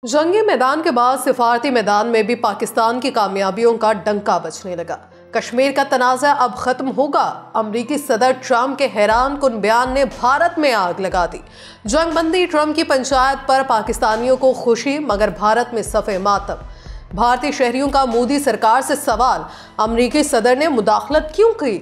जंगी मैदान के बाद सिफारती मैदान में भी पाकिस्तान की कामयाबियों का डंका बजने लगा। कश्मीर का तनाज़ा अब खत्म होगा। अमरीकी सदर ट्रंप के हैरानकुन बयान ने भारत में आग लगा दी। जंगबंदी ट्रंप की पंचायत पर पाकिस्तानियों को खुशी, मगर भारत में सफ़े मातम। भारतीय शहरियों का मोदी सरकार से सवाल, अमरीकी सदर ने मुदाखलत क्यों की?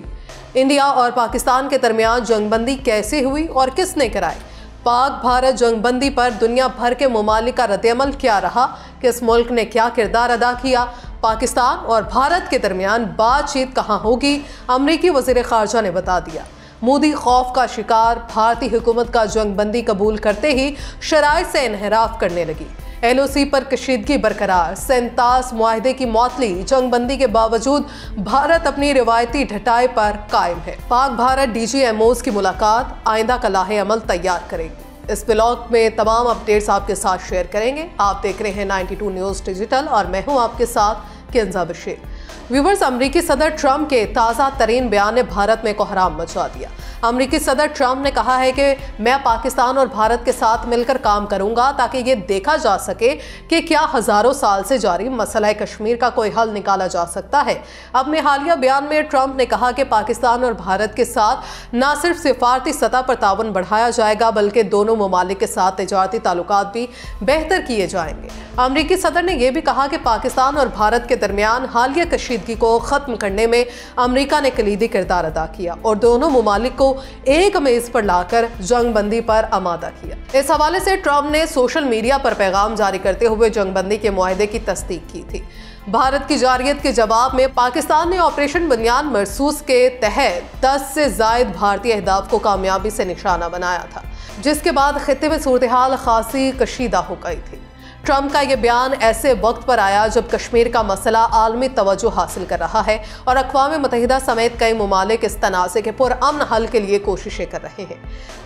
इंडिया और पाकिस्तान के दरमियान जंगबंदी कैसे हुई और किसने कराई? पाक भारत जंगबंदी पर दुनिया भर के ममालिक का रद्द-ए-अमल क्या रहा? किस मुल्क ने क्या किरदार अदा किया? पाकिस्तान और भारत के दरमियान बातचीत कहाँ होगी? अमरीकी वज़ीर ख़ारजा ने बता दिया। मोदी खौफ का शिकार, भारतीय हुकूमत का जंगबंदी कबूल करते ही शराइत से इनहराफ करने लगी। LOC पर कशीदगी बरकरार, 47 मुआहदे की मौतली। जंगबंदी के बावजूद भारत अपनी रिवायती ढटाई पर कायम है। पाक भारत DGMOs की मुलाकात आइंदा का लाहे-अमल तैयार करेगी। इस ब्लॉग में तमाम अपडेट्स आपके साथ शेयर करेंगे। आप देख रहे हैं 92 न्यूज़ डिजिटल और मैं हूं आपके साथ किंजा बशीर। व्यूवर्स, अमरीकी सदर ट्रंप के ताज़ा तरीन बयान ने भारत में कोहराम मचा दिया। अमरीकी सदर ट्रंप ने कहा है कि मैं पाकिस्तान और भारत के साथ मिलकर काम करूंगा ताकि ये देखा जा सके कि क्या हजारों साल से जारी मसला कश्मीर का कोई हल निकाला जा सकता है। अपने हालिया बयान में ट्रंप ने कहा कि पाकिस्तान और भारत के साथ न सिर्फ सिफारती सतह पर ताउन बढ़ाया जाएगा, बल्कि दोनों ममालिक के साथ तिजारती ताल्लुकात भी बेहतर किए जाएंगे। अमरीकी सदर ने यह भी कहा कि पाकिस्तान और भारत के दरमियान हालिया कशीदगी को खत्म करने में अमरीका ने कलीदी किरदार अदा किया और दोनों ममालिक को एक मेज पर लाकर जंगबंदी पर आमादा किया। इस हवाले से ट्रंप ने सोशल मीडिया पर पैगाम जारी करते हुए जंगबंदी के मुआहदे की तस्दीक की थी। भारत की जारियत के जवाब में पाकिस्तान ने ऑपरेशन बुनियाद मरसूस के तहत 10 से जायद भारतीय अहदाफ को कामयाबी से निशाना बनाया था, जिसके बाद खित्ते में सूरत हाल खासी कशीदा हो गई थी। ट्रंप का यह बयान ऐसे वक्त पर आया जब कश्मीर का मसला आलमी तवज्जो हासिल कर रहा है और अक़वाम मुत्तहिदा समेत कई ममालिक इस तनाज़े के पुरअमन हल के लिए कोशिशें कर रहे हैं।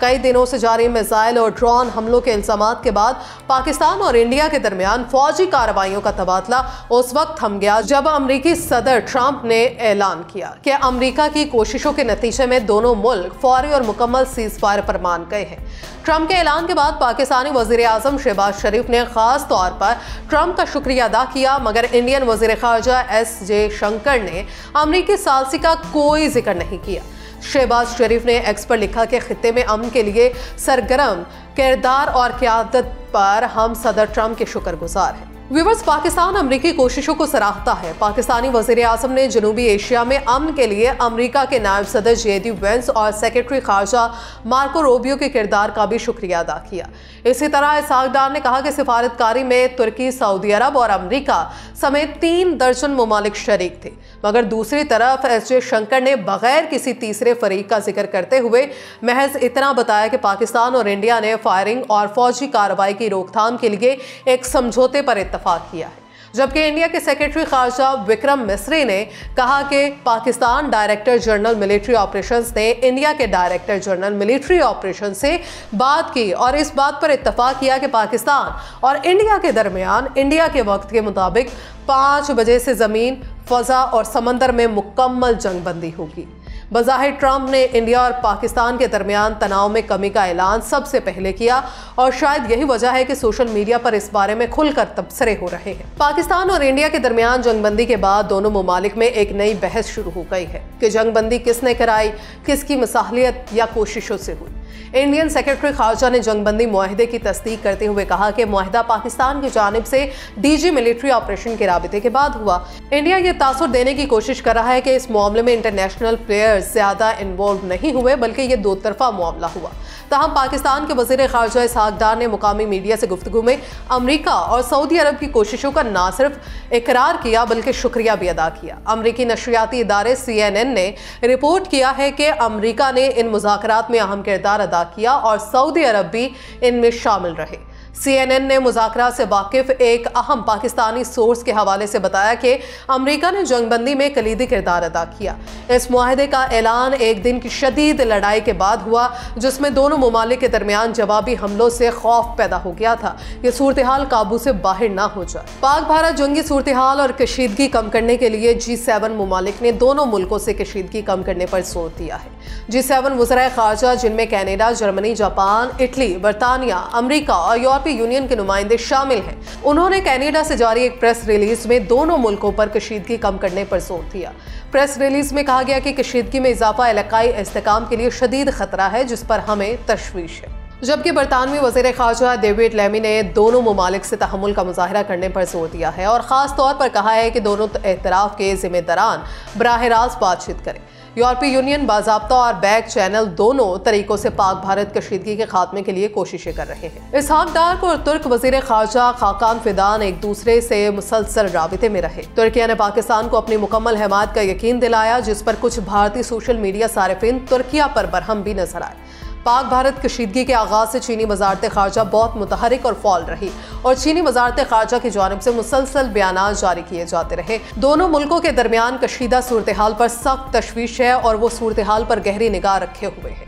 कई दिनों से जारी मिसाइल और ड्रोन हमलों के इल्ज़ामात के बाद पाकिस्तान और इंडिया के दरमियान फौजी कार्रवाइयों का तबादला उस वक्त थम गया जब अमरीकी सदर ट्रंप ने ऐलान किया कि अमरीका की कोशिशों के नतीजे में दोनों मुल्क फौरी और मुकम्मल सीज़फायर पर मान गए हैं। ट्रंप के ऐलान के बाद पाकिस्तानी वज़ीर आज़म शहबाज शरीफ ने खास तौर पर ट्रंप का शुक्रिया अदा किया, मगर इंडियन वज़ीर ख़ारजा S जयशंकर ने अमरीकी सालसी का कोई जिक्र नहीं किया। शहबाज शरीफ ने एक्स पर लिखा कि खित्ते में अमन के लिए सरगर्म किरदार और क़यादत पर हम सदर ट्रंप के शुक्रगुजार हैं। व्यूवर्स, पाकिस्तान अमरीकी कोशिशों को सराहता है। पाकिस्तानी वज़ीर आज़म ने जनूबी एशिया में अमन के लिए अमरीका के नायब सदर JD Vance और सेक्रेटरी ख़ारजा मार्को रूबियो के किरदार का भी शुक्रिया अदा किया। इसी तरह इसहाक डार ने कहा कि सिफारतकारी में तुर्की, सऊदी अरब और अमरीका समेत 3 दर्जन ममालिक शरीक थे, मगर दूसरी तरफ S जयशंकर ने बगैर किसी तीसरे फरीक का जिक्र करते हुए महज इतना बताया कि पाकिस्तान और इंडिया ने फायरिंग और फौजी कार्रवाई की रोकथाम के लिए एक समझौते पर इत्तफाक किया है। जबकि इंडिया के सेक्रेटरी ख़ारजा विक्रम मिस्री ने कहा कि Pakistan director general military operations ने इंडिया के डायरेक्टर जनरल मिलिट्री ऑपरेशन से बात की और इस बात पर इत्तफाक किया कि पाकिस्तान और इंडिया के दरमियान इंडिया के वक्त के मुताबिक 5 बजे से ज़मीन, फ़ज़ा और समंदर में मुकम्मल जंगबंदी होगी। बज़ाहिर ट्रंप ने इंडिया और पाकिस्तान के दरमियान तनाव में कमी का ऐलान सबसे पहले किया और शायद यही वजह है कि सोशल मीडिया पर इस बारे में खुलकर तबसरे हो रहे हैं। पाकिस्तान और इंडिया के दरमियान जंगबंदी के बाद दोनों ममालिक में एक नई बहस शुरू हो गई है कि जंगबंदी किसने कराई, किसकी मसाहलियत या कोशिशों से हुई। इंडियन सेक्रेटरी ख़ारजा ने जंगबंदी मुआहदे की तस्दीक करते हुए कहा कि मुआहदा पाकिस्तान की जानिब से DG मिलिट्री ऑपरेशन के राबिते के बाद हुआ। इंडिया ये तासुर देने की कोशिश कर रहा है कि इस मामले में इंटरनेशनल प्लेयर्स ज़्यादा इन्वॉल्व नहीं हुए, बल्कि ये 2 तरफा मामला हुआ। तहम पाकिस्तान के वज़ीर ख़ारजा इसहाक डार ने मुकामी मीडिया से गुफ्तगू में अमरीका और सऊदी अरब की कोशिशों का न सिर्फ इकरार किया बल्कि शुक्रिया भी अदा किया। अमरीकी नशरियाती इदारे CNN ने रिपोर्ट किया है कि अमरीका ने इन मुज़ाकरात में अहम किरदार अदा किया और सऊदी अरब भी इनमें शामिल रहे। CNN ने मुज़ाकरात से वाकिफ एक अहम पाकिस्तानी सोर्स के हवाले से बताया कि अमरीका ने जंगबंदी में कलीदी किरदार अदा किया। इस मुआहदे का ऐलान एक दिन की शदीद लड़ाई के बाद हुआ, जिसमें दोनों ममालिक के दरमियान जवाबी हमलों से खौफ पैदा हो गया था कि सूरत हाल काबू से बाहर ना हो जाए। पाक भारत जंगी सूरत हाल और कशीदगी कम करने के लिए G7 ममालिक ने दोनों मुल्कों से कशीदगी कम करने पर जोर दिया है। G7 वज़राए ख़ारजा, जिनमें कनाडा, जर्मनी, जापान, इटली, बरतानिया, अमेरिका और यूरोपीय यूनियन के नुमाइंदे शामिल हैं। उन्होंने कनाडा से जारी एक प्रेस रिलीज में दोनों मुल्कों पर कशीदगी कम करने पर जोर दिया। प्रेस रिलीज में कहा गया कि कशीदगी में इजाफा इलाकाई इस्तेहकाम के लिए शदीद खतरा है, जिस पर हमें तशवीश है। जबकि बरतानवी वज़ीर ख़ारजा डेविड लेमी ने दोनों ममालिक से तहम्मुल का मुजाहरा करने पर जोर दिया है और ख़ास तौर पर कहा है कि दोनों एतराफ़ के ज़िम्मेदारान बराह रास्त बातचीत करें। यूरोपीय यूनियन बाज़ाब्ता और बैक चैनल दोनों तरीकों से पाक भारत कशीदगी के खात्मे के लिए कोशिशें कर रहे हैं। इसहाक डार और तुर्क वज़ीर ख़ारजा खाकान फिदान एक दूसरे से मुसलसल राबिते में रहे। तुर्किया ने पाकिस्तान को अपनी मुकम्मल हिमायत का यकीन दिलाया, जिस पर कुछ भारतीय सोशल मीडिया सारिफिन तुर्किया पर बरहम भी नजर आए। पाक भारत कशीदगी के आगाज से चीनी वजारत ख़ारजा बहुत मुतहरिक और फॉल रही और चीनी वजारत ख़ारजा की जानिब से मुसलसल बयानात जारी किए जाते रहे। दोनों मुल्कों के दरमियान कशीदा सूरत हाल पर सख्त तशवीश है और वो सूरत हाल पर गहरी निगाह रखे हुए है।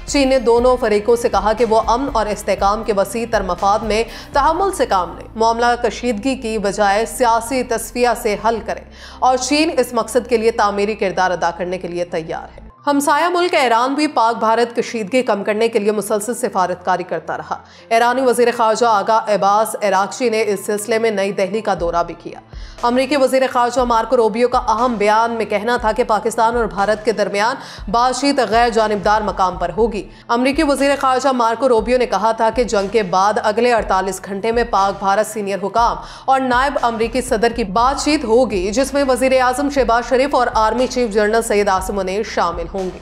चीन ने दोनों फरीकों से कहा कि वो अमन और इस्तेहकाम के वसी तर मफाद में तहम्मुल से काम लें, मामला कशीदगी की बजाय सियासी तस्फिया से हल करें और चीन इस मकसद के लिए तामीरी किरदार अदा करने के लिए तैयार है। हमसाया मुल्क ईरान भी पाक भारत कशीदगी कम करने के लिए मुसलसल सिफारतकारी करता रहा। ईरानी वज़ीर ख़ारजा आगा अब्बास इराक़ची ने इस सिलसिले में नई दिल्ली का दौरा भी किया। अमरीकी वज़ीर ख़ारजा मार्को रूबियो का अहम बयान में कहना था कि पाकिस्तान और भारत के दरमियान बातचीत गैर जानिबदार मकाम पर होगी। अमरीकी वज़ीर ख़ारजा मार्को रूबियो ने कहा था कि जंग के बाद अगले 48 घंटे में पाक भारत सीनियर हुकाम और नायब अमरीकी सदर की बातचीत होगी, जिसमें वज़ीर आज़म शहबाज शरीफ और army chief general Syed Asim Munir शामिल होंगे।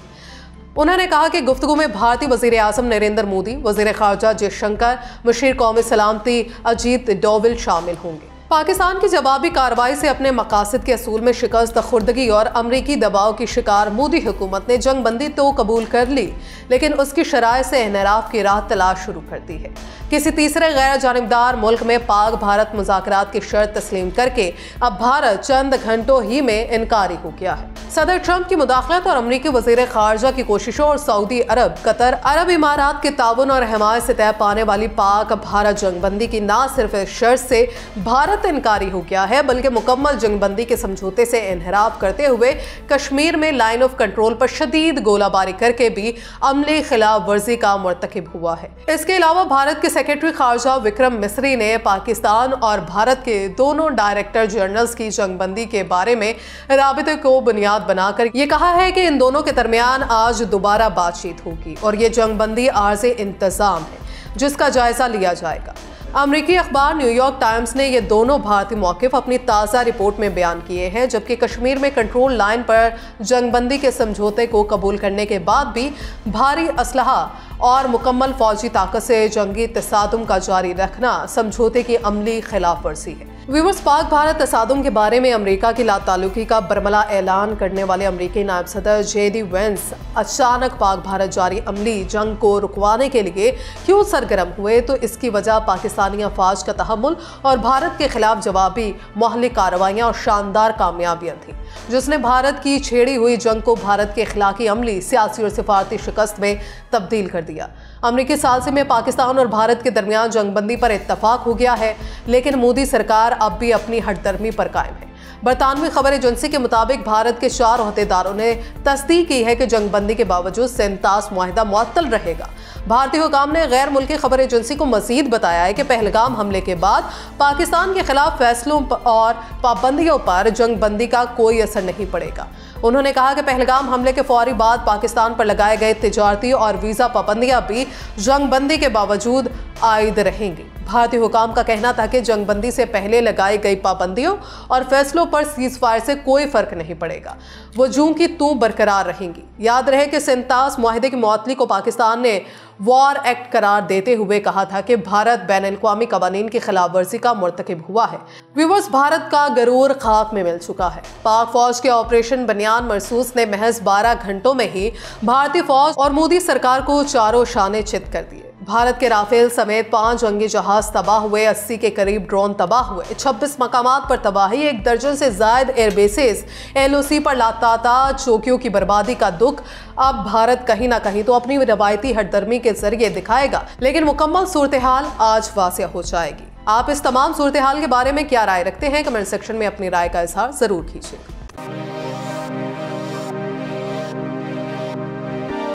उन्होंने कहा कि गुफ्तगू में भारतीय वज़ीर आज़म नरेंद्र मोदी, वज़ीर ख़ारजा जयशंकर, मुशीर कौमी सलामती अजीत डोवल शामिल होंगे। पाकिस्तान की जवाबी कार्रवाई से अपने मकासद के असूल में शिकस्त खुर्दगी और अमरीकी दबाव की शिकार मोदी हुकूमत ने जंग बंदी तो कबूल कर ली, लेकिन उसकी शराय से इनहराफ की राह तलाश शुरू कर दी है। किसी तीसरे गैर जानिबदार मुल्क में पाक भारत मुज़ाकरात की शर्त तस्लीम करके अब भारत चंद घंटों ही में इनकारी हो गया है। सदर ट्रंप की मुदाखलत और अमरीकी वज़ीर ख़ारजा की कोशिशों और सऊदी अरब, कतर, अरब इमारात के ताउन और हिमायत से तय पाने वाली पाक भारत जंगबंदी की न सिर्फ इस शर्त से भारत इनकारी हो गया है, बल्कि मुकम्मल जंगबंदी के समझौते से इनहराफ करते हुए कश्मीर में लाइन ऑफ कंट्रोल पर शदीद गोलाबारी करके भी अमली खिलाफ वर्जी का मुर्तकिब हुआ है। इसके अलावा भारत के सेक्रेटरी ख़ारजा विक्रम मिस्री ने पाकिस्तान और भारत के दोनों डायरेक्टर जनरल्स की जंगबंदी के बारे में राबिते को बुनियाद बनाकर ये कहा है कि इन दोनों के दरमियान आज दोबारा बातचीत होगी और ये जंगबंदी आर्ज़े इंतजाम है, जिसका जायजा लिया जाएगा। अमरीकी अखबार न्यूयॉर्क टाइम्स ने ये दोनों भारतीय मौक़िफ़ अपनी ताज़ा रिपोर्ट में बयान किए हैं, जबकि कश्मीर में कंट्रोल लाइन पर जंगबंदी के समझौते को कबूल करने के बाद भी भारी असलहा और मुकम्मल फौजी ताकत से जंगी तसादुम का जारी रखना समझौते की अमली खिलाफ वर्जी है। व्यूअर्स, पाक भारत तसादुम के बारे में अमेरिका की लाताल्लुकी का बरमला ऐलान करने वाले अमेरिकी नायब सदर JD वेंस अचानक पाक भारत जारी अमली जंग को रुकवाने के लिए क्यों सरगर्म हुए, तो इसकी वजह पाकिस्तानी अफवाज का तहम्मुल और भारत के खिलाफ जवाबी मोहल्लिक कार्रवाइयाँ और शानदार कामयाबियाँ थी, जिसने भारत की छेड़ी हुई जंग को भारत के खिलाफी अमली, सियासी और सिफारती शिकस्त में तब्दील कर दिया। अमरीकी सालसी में पाकिस्तान और भारत के दरमियान जंगबंदी पर इत्तफाक हो गया है, लेकिन मोदी सरकार अब भी अपनी हठधर्मी पर कायम है। बरतानवी खबर एजेंसी के मुताबिक भारत के 4 ओहदेदारों ने तस्दीक की है कि जंगबंदी के बावजूद सेंतास मुआहिदा मुअत्तल रहेगा। भारतीय हुकाम ने गैर मुल्की खबर एजेंसी को मजीद बताया है कि पहलगाम हमले के बाद पाकिस्तान के खिलाफ फैसलों और पाबंदियों पर जंगबंदी का कोई असर नहीं पड़ेगा। उन्होंने कहा कि पहलगाम हमले के फौरी बाद पाकिस्तान पर लगाए गए तिजारती और वीज़ा पाबंदियां भी जंगबंदी के बावजूद आयद रहेंगी। भारतीय हुकाम का कहना था कि जंगबंदी से पहले लगाई गई पाबंदियों और फैसलों पर सीज फायर से कोई फर्क नहीं पड़ेगा, वो जूं की तूं बरकरार रहेंगी। याद रहे कि सेंतास मुआहिदे की मुअत्तली को पाकिस्तान ने वॉर एक्ट करार देते हुए कहा था कि भारत बैन-अल-अक़वामी कवानीन की खिलाफ वर्जी का मुर्तकिब हुआ है। व्यूअर्स, भारत का गरूर खाक में मिल चुका है। पाक फौज के ऑपरेशन बनियान मरसूस ने महज 12 घंटों में ही भारतीय फौज और मोदी सरकार को चारों शाने चित कर दिए। भारत के राफेल समेत 5 जंगी जहाज तबाह हुए, 80 के करीब ड्रोन तबाह हुए, 26 मकामात पर तबाही, 1 दर्जन से जायद एयरबेसेस, LOC पर लातातार चौकियों की बर्बादी का दुख अब भारत कहीं ना कहीं तो अपनी रवायती हठधर्मी के जरिए दिखाएगा, लेकिन मुकम्मल सूरत हाल आज वाज़ेह हो जाएगी। आप इस तमाम सूरत हाल के बारे में क्या राय रखते हैं? कमेंट सेक्शन में अपनी राय का इजहार जरूर कीजिए।